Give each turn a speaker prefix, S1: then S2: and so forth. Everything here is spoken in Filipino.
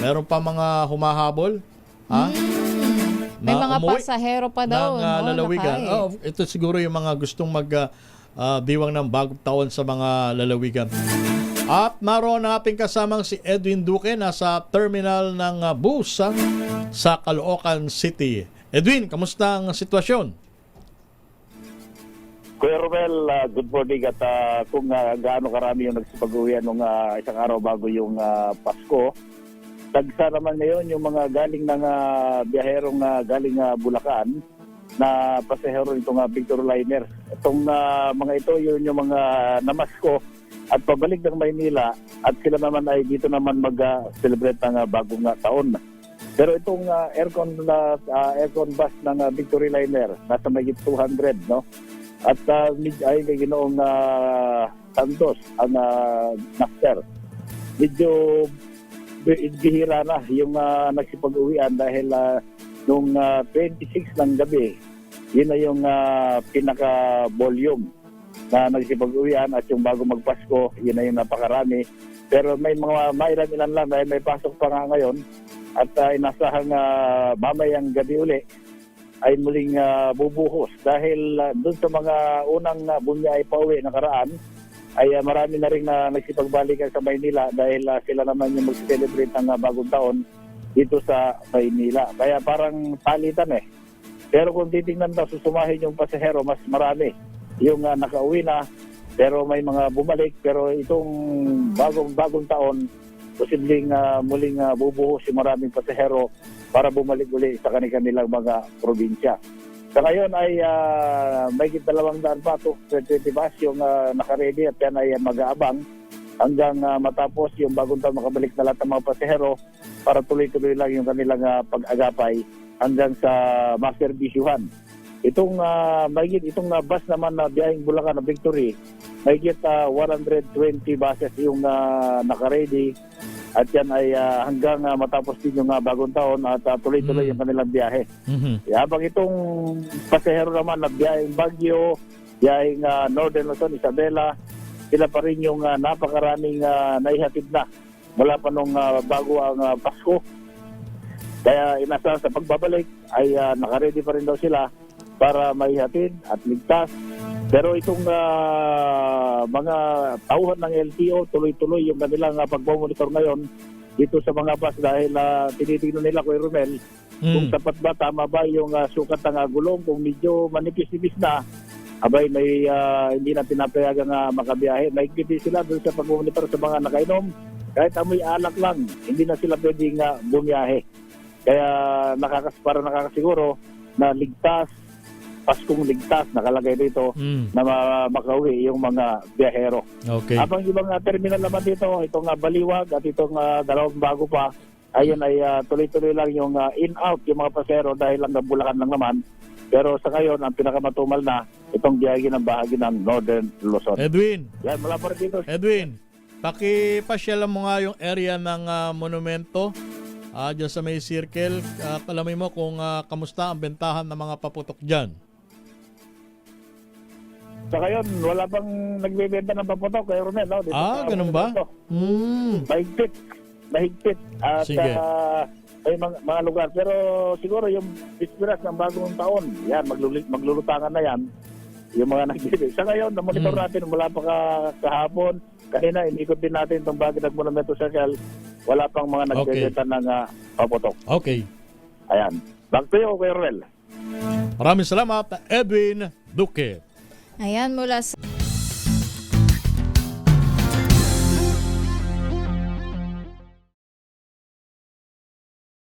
S1: Meron pa mga humahabol. Ha?
S2: May
S1: Na
S2: mga
S1: umuwi
S2: pasahero pa daw.
S1: ng lalawigan.
S2: Nakay.
S1: Ito siguro yung mga gustong diwang ng bagong taon sa mga lalawigan. At naroon na ating kasamang si Edwin Duque, nasa terminal ng bus sa Caloocan City. Edwin, kamusta ang sitwasyon?
S3: Kuya Romel, good morning at kung gaano karami yung nagsipag-uwian nung isang araw bago yung Pasko. Tagsa naman ngayon yung mga galing ng biyaherong galing Bulacan na pasahero nitong Victor Liner. Itong mga ito yun yung mga namasko at pabalik ng Maynila at sila naman ay dito naman mag-celebrate ng bagong taon. Pero itong aircon bus ng Victory Liner nasa may 200, no? At ay kay Ginoong Santos ang master. Medyo bihira na yung nagsipag-uwian dahil nung 26 ng gabi, yun na yung pinaka-volume na nagsipag-uwian at yung bago magpasko, yun na yung napakarami. Pero may mga mailan-ilan lang dahil may pasok pa nga ngayon at inasahang mamayang gabi uli ay muling bubuhos dahil doon sa mga unang bunyay pauwi nakaraan ay marami na rin na nagsipagbalikan sa Maynila dahil sila naman yung mag-celebrate ng bagong taon dito sa Maynila. Kaya parang palitan eh. Pero kung titingnan daw, susumahin yung pasahero, mas marami yung nakauwi na, pero may mga bumalik. Pero itong bagong taon, posibleng muling bubuhos yung maraming pasahero para bumalik uli sa kanilang mga probinsya. Sa ngayon ay may 200 pa to 20 bus yung nakaredy at yan ay mag-aabang hanggang matapos yung bagong taon makabalik na lahat ng mga pasahero para tuloy-tuloy lang yung kanilang pag-agapay hanggang sa maserbisyuhan. Itong bus naman na biyaheng Bulacan na Victory, may 120 buses yung naka-ready at yan ay hanggang matapos din yung bagong taon at tuloy-tuloy yung kanilang biyahe. Habang itong pasahero naman na biyaheng Baguio, biyaheng Northern Luzon, Isabela, sila pa rin yung napakaraming naihatid na mula pa nung bago ang Pasko. Kaya inasahan sa pagbabalik ay naka-ready pa rin daw sila para maihatid at ligtas. Pero itong mga tauhan ng LTO, tuloy-tuloy yung kanilang pagmonitor ngayon dito sa mga bus dahil tinitingnan nila, Kuya Romel, kung sapat ba, tama ba yung sukat ng gulong. Kung medyo manipis-nipis na, abay may hindi na pinapayagang makabiyahe. Naigpiti sila doon sa pagmonitor sa mga nakainom. Kahit amoy alak lang, hindi na sila pwedeng bumiyahe. Kaya para nakakasiguro na ligtas, Paskong ligtas nakalagay dito na makauwi yung mga biyahero.
S1: Okay.
S3: Habang ibang terminal naman dito, itong Baliwag at itong dalawang bago pa, ayun ay tuloy-tuloy lang yung in-out yung mga pasero dahil lang Bulacan lang naman. Pero sa ngayon, ang pinakamatumal na itong biyagi ng bahagi ng Northern Luzon.
S1: Edwin.
S3: Yan, mula pa rin dito.
S1: Edwin, pakipasyalan mo nga yung area ng monumento dyan sa may circle. Alamin mo kung kamusta ang bentahan ng mga paputok dyan.
S3: Sa ngayon, wala pang nagbebenta ng paputok, Kuya Romel. No? Dito
S1: Ganun ba?
S3: Mahigpit. At
S1: Sige.
S3: may mga lugar. Pero siguro yung bispiras ng bagong taon, yan, maglulutangan na yan. Yung mga nagbibig. Sa ngayon, na-monitor natin mula pa kahapon. Kanina, inikot din natin itong bagay ng Monumento Circle. Wala pang mga nagbebenta ng paputok.
S1: Okay.
S3: Ayan. Back to you, Kuya Romel.
S1: Maraming salamat, Edwin Duque.
S2: Ayan, mula sa